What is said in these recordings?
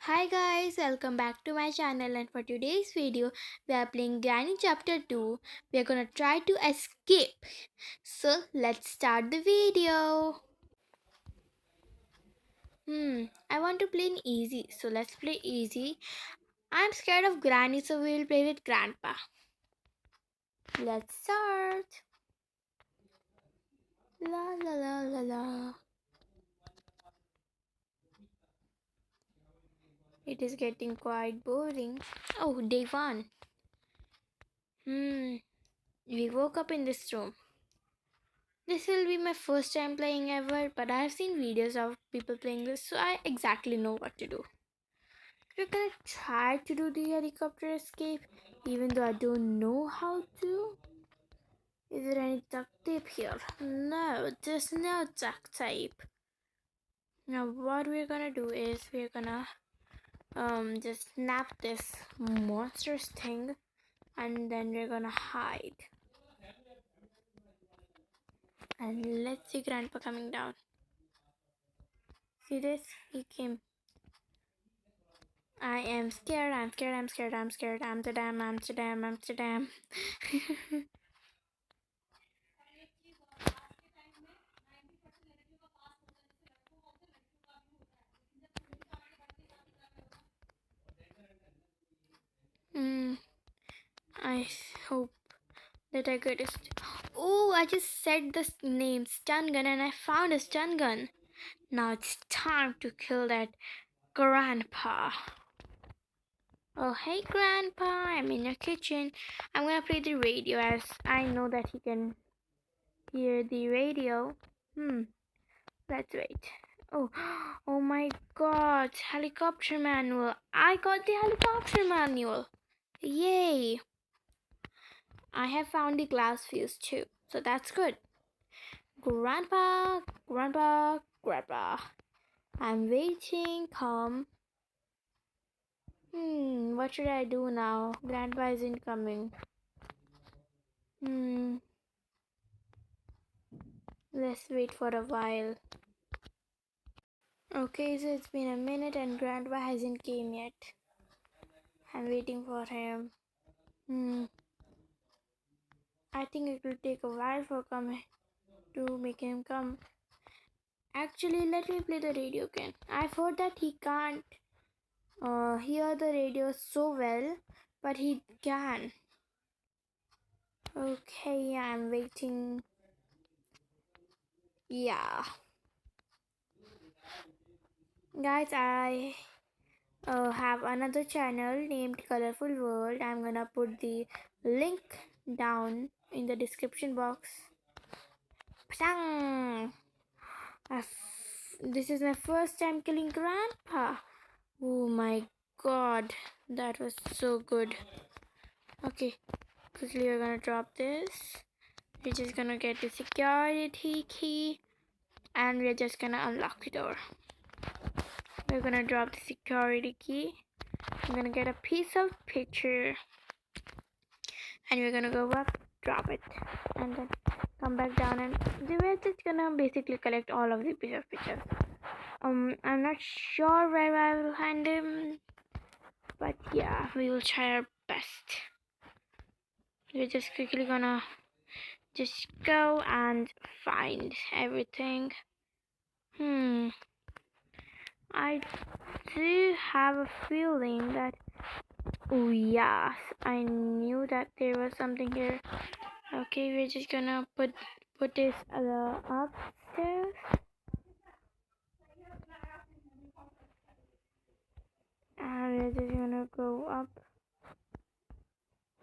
Hi guys, welcome back to my channel, and for today's video we are playing Granny Chapter 2. We are gonna try to escape. So let's start the video. I want to play in easy, so let's play easy. I'm scared of Granny, so we'll play with Grandpa. Let's start. La la la la la. It is getting quite boring. Oh, day one. Hmm, we woke up in this room. This will be my first time playing ever, but I have seen videos of people playing this, so I exactly know what to do. We're gonna try to do the helicopter escape, even though I don't know how to. Is there any duct tape here? No, there's no duct tape. Now, what we're gonna do is we're gonna just snap this monstrous thing, and then we're gonna hide. And let's see Grandpa coming down. See this? He came. I am scared, I'm scared, I'm scared, I'm scared. Amsterdam, Amsterdam, Amsterdam. Hmm. I hope that I get a. Oh, I just said the name stun gun and I found a stun gun. Now it's time to kill that grandpa. Oh, hey grandpa, I'm in your kitchen. I'm gonna play the radio as I know that he can hear the radio. Hmm. Let's wait. Oh, oh my god, helicopter manual. I got the helicopter manual. Yay. I have found the glass fuse too, so that's good. Grandpa, grandpa, grandpa. I'm waiting, come. What should I do now? Grandpa isn't coming. Hmm, let's wait for a while. Okay, so it's been a minute and grandpa hasn't came yet. I'm waiting for him. Hmm. I think it will take a while for coming to make him come. Actually, let me play the radio again. I've heard that he can't hear the radio so well, but he can. Okay, I'm waiting. Yeah, guys, I have another channel named Colorful World. I'm gonna put the link down in the description box. Pshang! This is my first time killing Grandpa. Oh my god, that was so good. Okay, quickly we're gonna drop this. We're just gonna get the security key and we're just gonna unlock the door. We're gonna drop the security key. I'm gonna get a piece of picture and we're gonna go up, drop it, and then come back down and we're just gonna basically collect all of the piece of pictures. I'm not sure where I will find him, but yeah, we will try our best. We're just quickly gonna just go and find everything. I do have a feeling that. Oh yes, I knew that there was something here. Okay, we're just gonna put this upstairs, and we're just gonna go up.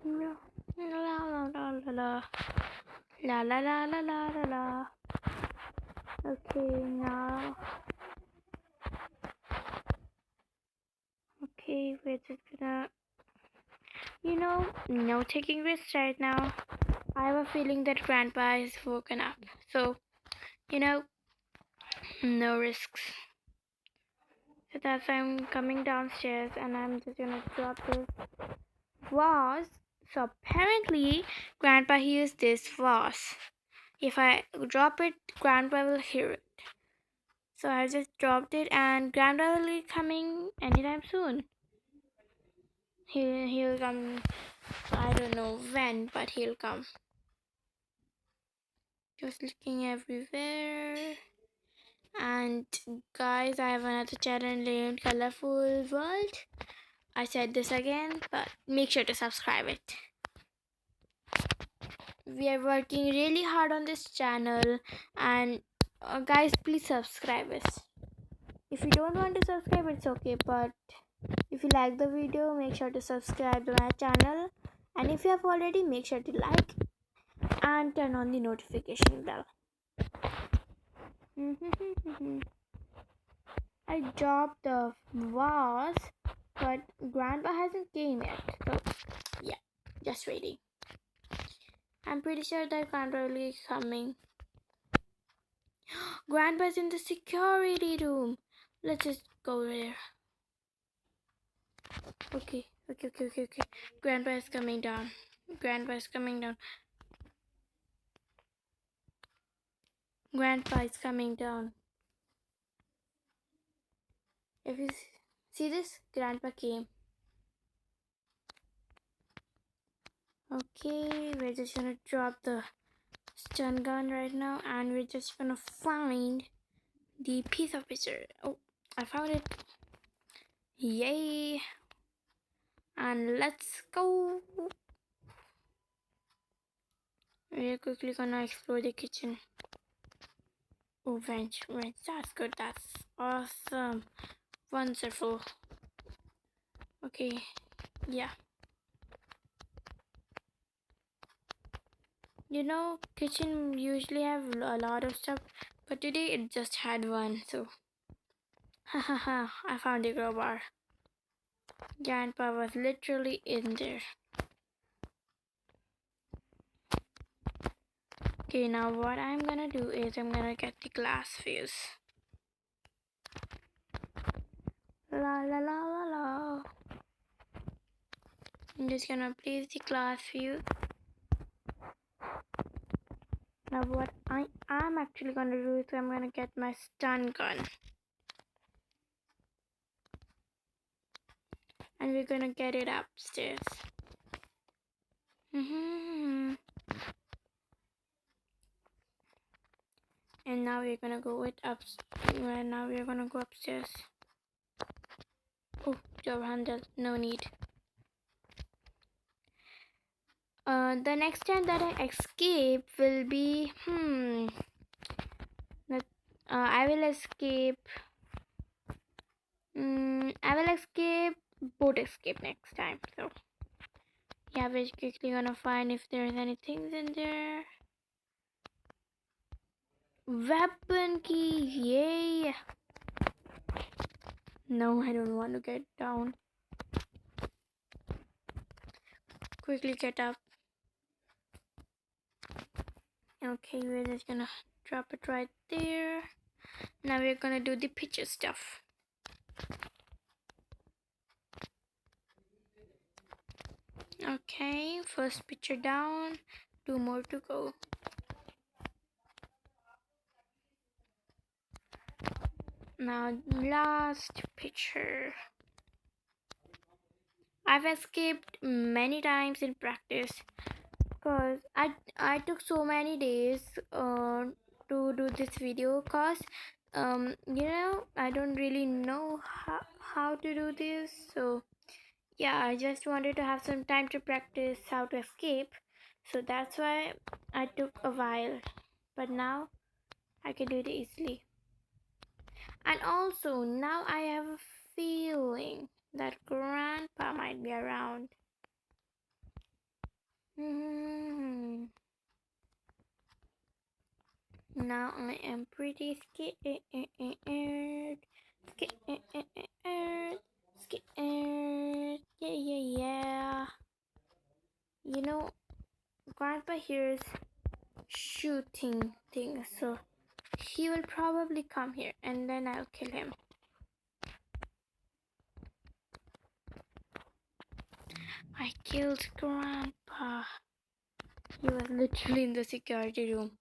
La la la la la la la la la la la la. Okay, now. Okay, we're just gonna, no taking risks right now. I have a feeling that Grandpa is woken up, so you know, no risks. So that's why I'm coming downstairs, and I'm just gonna drop this vase. So apparently, Grandpa hears this vase. If I drop it, Grandpa will hear it. So I just dropped it, and Grandpa will be coming anytime anytime soon. He'll come. I don't know when, but he'll come. Just looking everywhere. And guys, I have another channel named Colorful World. I said this again, but make sure to subscribe it. We are working really hard on this channel, and guys, please subscribe us. If you don't want to subscribe, it's okay, but if you like the video, make sure to subscribe to my channel, and if you have already, make sure to like and turn on the notification bell. I dropped the vase, but Grandpa hasn't came yet, so yeah, just waiting. I'm pretty sure that Grandpa will be coming. Grandpa's in the security room. Let's just go there. Okay. Grandpa is coming down. Grandpa is coming down. Grandpa is coming down. If you see this, Grandpa came. Okay, we're just gonna drop the stun gun right now, and we're just gonna find the piece of picture. Oh, I found it. Yay! And let's go. We're quickly gonna explore the kitchen. Oh, wrench. That's good. That's awesome. Wonderful. Okay, yeah. You know, kitchen usually have a lot of stuff, but today it just had one, so. Hahaha, I found the crowbar. Grandpa was literally in there. Okay, now what I'm gonna do is I'm gonna get the glass fuse. La la la la la. I'm just gonna place the glass fuse. Now what I am actually gonna do is I'm gonna get my stun gun. And we're gonna get it upstairs. And now we're gonna go upstairs. Oh, door handle, no need. The next time that I escape will be I will escape boat escape next time. So yeah, we're quickly gonna find if there's any things in there. Weapon key, yay! No, I don't want to get down. Quickly get up. Okay, we're just gonna drop it right there. Now we're gonna do the picture stuff. Okay, first picture down, 2 more to go. Now last picture. I've escaped many times in practice because I took so many days to do this video because you know, I don't really know how to do this, so yeah, I just wanted to have some time to practice how to escape, so that's why I took a while, but now I can do it easily. And also now I have a feeling that Grandpa might be around. Now I am pretty scared. Yeah. You know, Grandpa hears shooting things, so he will probably come here and then I'll kill him. I killed Grandpa. He was literally in the security room.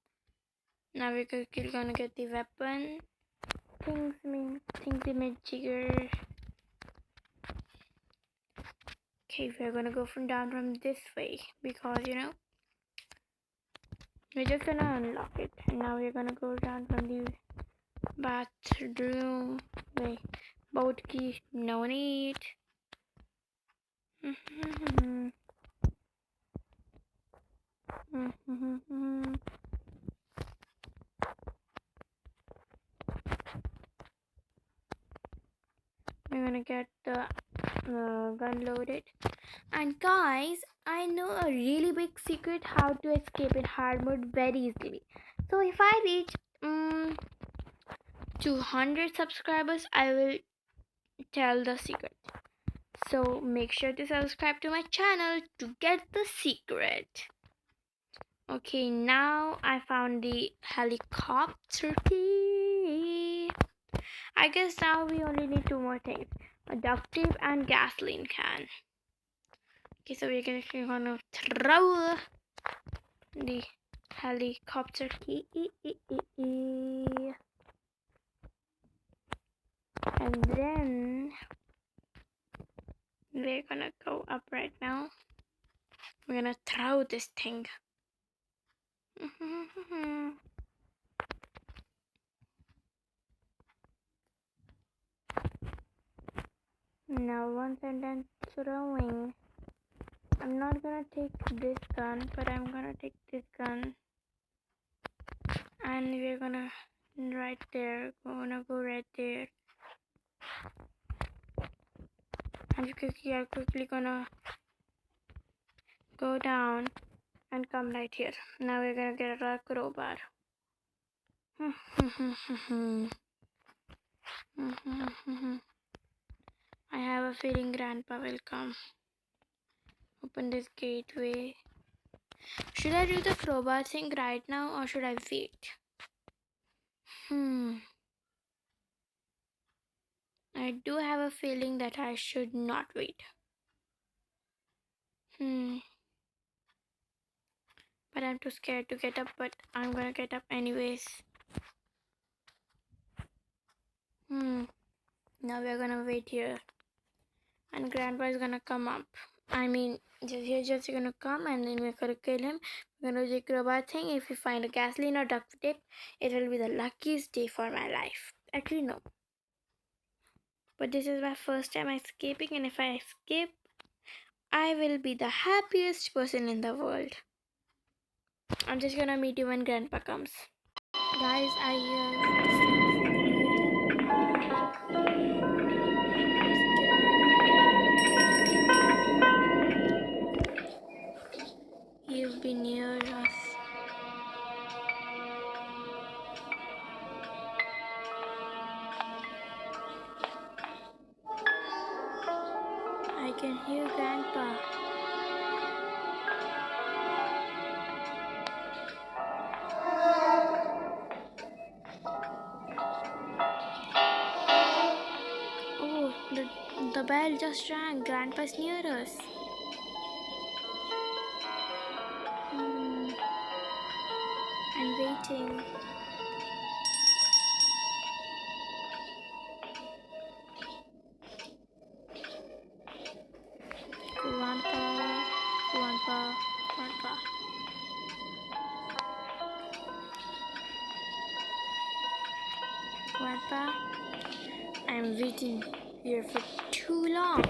Now we're quickly gonna get the weapon. Things image jigger. Okay, we're gonna go down from this way because we're just gonna unlock it, and now we're gonna go down from the bathroom way. Boat key, no need. We're gonna get the gun loaded. And guys, I know a really big secret how to escape in hard mode very easily. So if I reach 200 subscribers, I will tell the secret. So make sure to subscribe to my channel to get the secret. Okay, now I found the helicopter key. I guess now we only need two more things: a duct tape and gasoline can. Okay, so we're gonna throw the helicopter key, and then we're gonna go up right now. We're gonna throw this thing. Now once I'm done throwing, I'm not gonna take this gun, but I'm gonna take this gun, and we're gonna go right there, and quickly gonna go down and come right here. Now we're gonna get a crowbar. I have a feeling Grandpa will come. Open this gateway. Should I do the crowbar thing right now or should I wait? I do have a feeling that I should not wait. But I'm too scared to get up, but I'm gonna get up anyways. Now we're gonna wait here. And Grandpa is gonna come up. I mean, he's just gonna come and then we're gonna kill him. We're gonna do the crowbar thing. If we find a gasoline or duct tape, it will be the luckiest day for my life. Actually, no. But this is my first time escaping, and if I escape, I will be the happiest person in the world. I'm just gonna meet you when Grandpa comes. Guys, I hear you've been near us. I can hear Grandpa. Oh, the bell just rang. Grandpa's near us. I'm waiting. Grandpa. Grandpa, I'm waiting here for too long.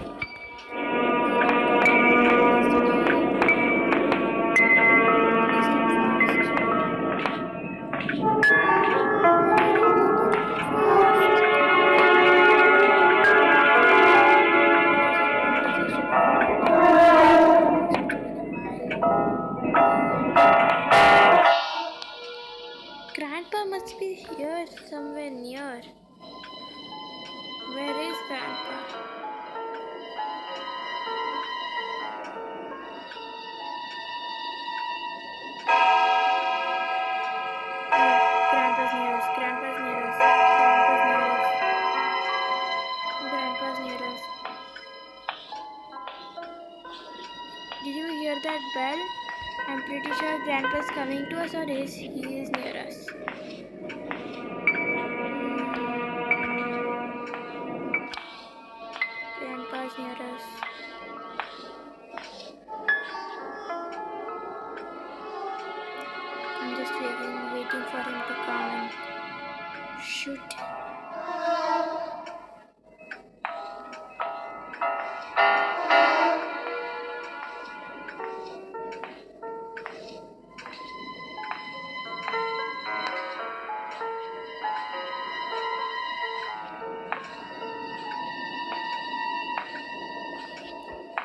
Grandpa must be here somewhere near. Where is Grandpa? Grandpa's near us. Grandpa's near us. Did you hear that bell? I'm pretty sure Grandpa's coming to us, or he is near us. Grandpa's near us. waiting for him to come and shoot.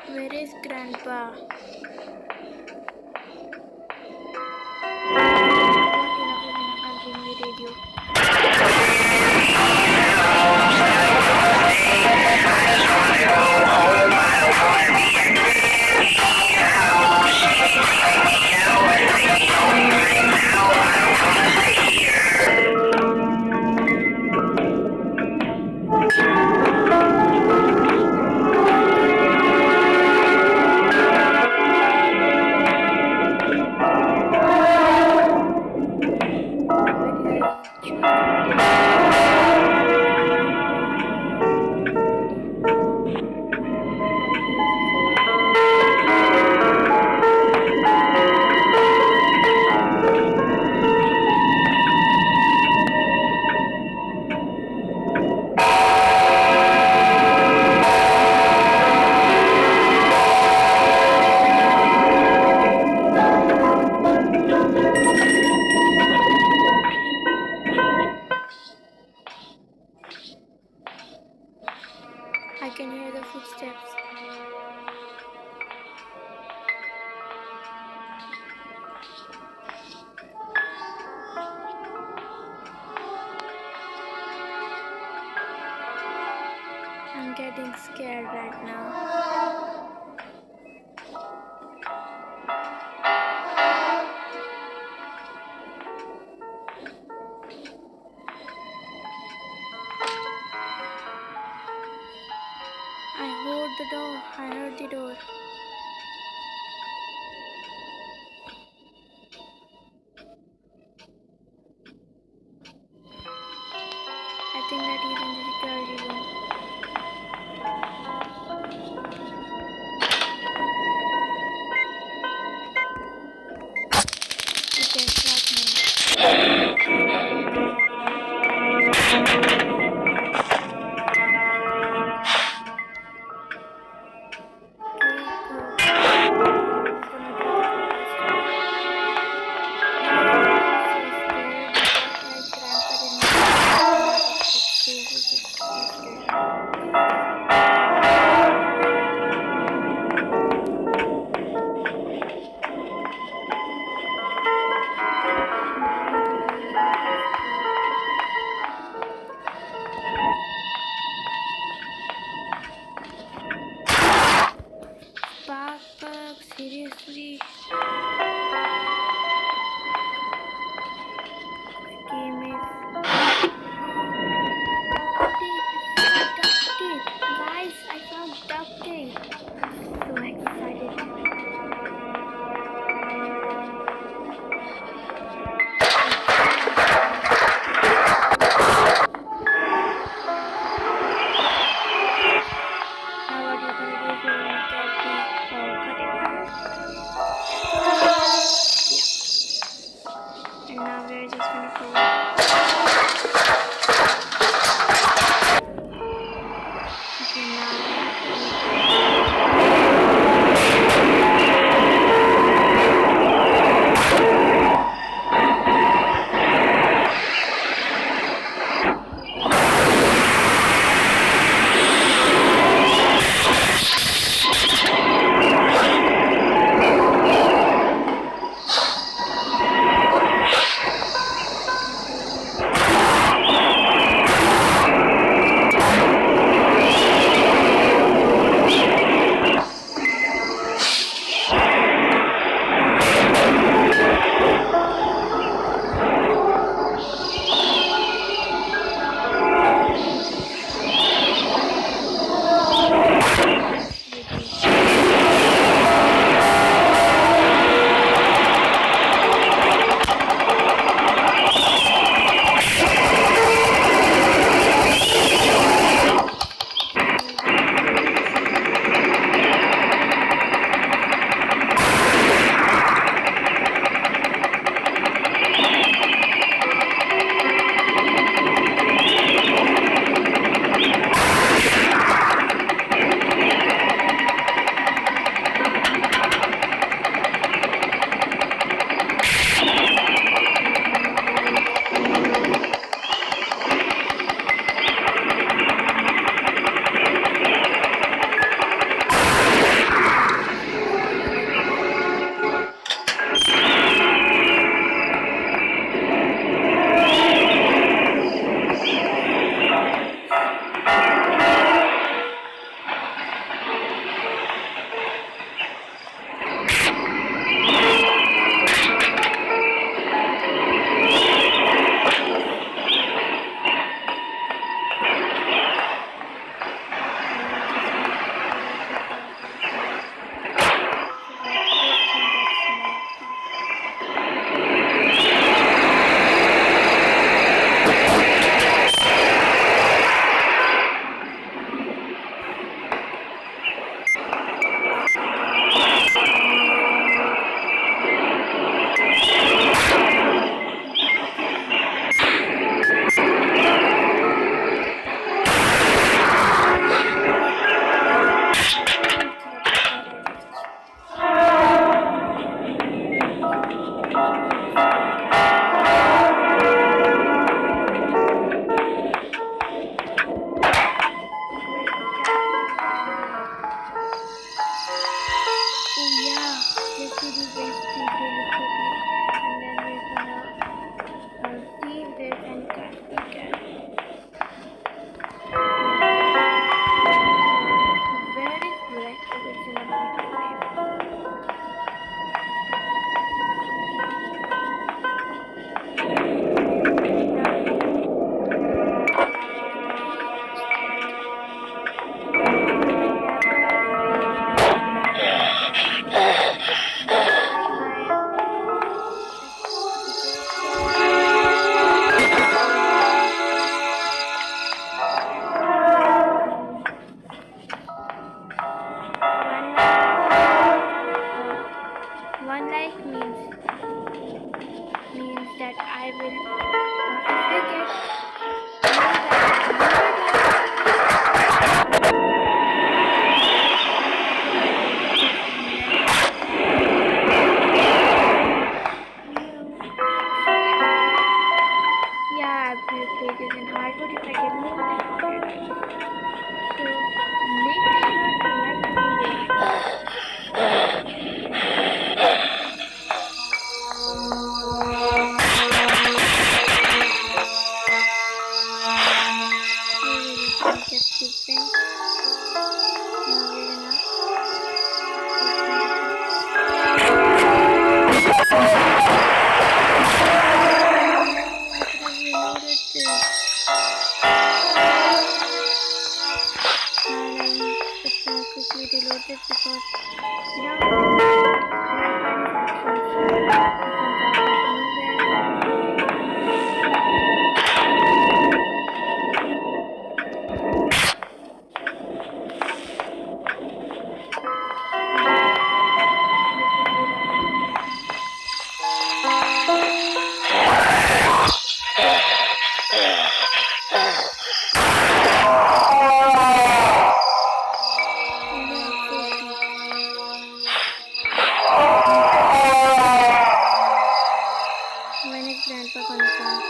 Where is Grandpa? Enough, I'll bring the radio. I can hear the footsteps. I'm getting scared right now. I heard the door. I think that he's in the security room. Okay, shot me. Papa, seriously? Game is duct tape. Guys, I found duct tape. So excited. Now we're gonna I could have reloaded this. And I'm just gonna quickly reload this because you know Grandpa's actions comes out of nowhere. When is Grandpa gonna come?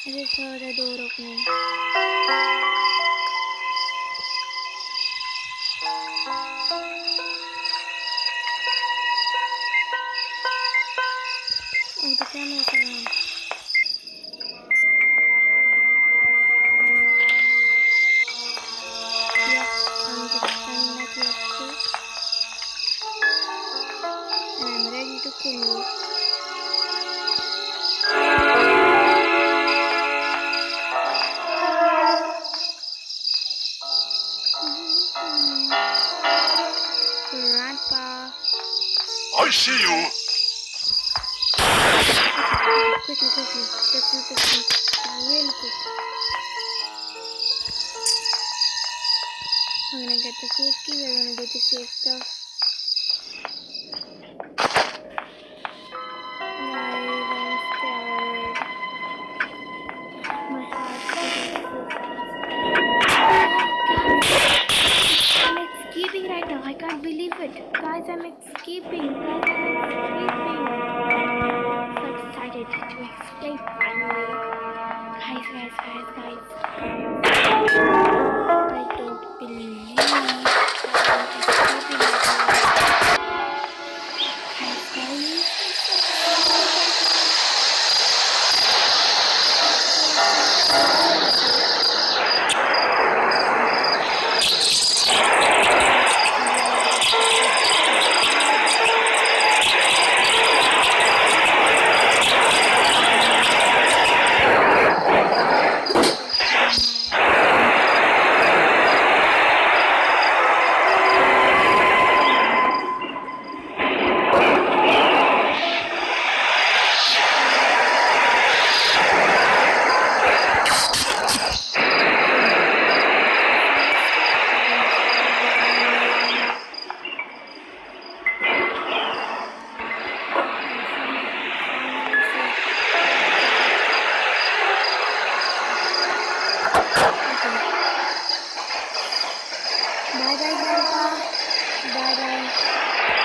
I just heard a door opening. Oh, the camera's around. Yep, I'm just standing at your feet. And I'm ready to kill you. Grandpa. I see you. Quickly. Let's do this really quick. I'm gonna get the safety. We're gonna do the safe stuff. Guys, I'm scared. My heart's beating so fast. I'm escaping right now. I can't believe it. Guys, I'm escaping. So excited to escape finally. Guys. I don't believe that I'm escaping right now. Bye bye, Grandpa. Bye bye.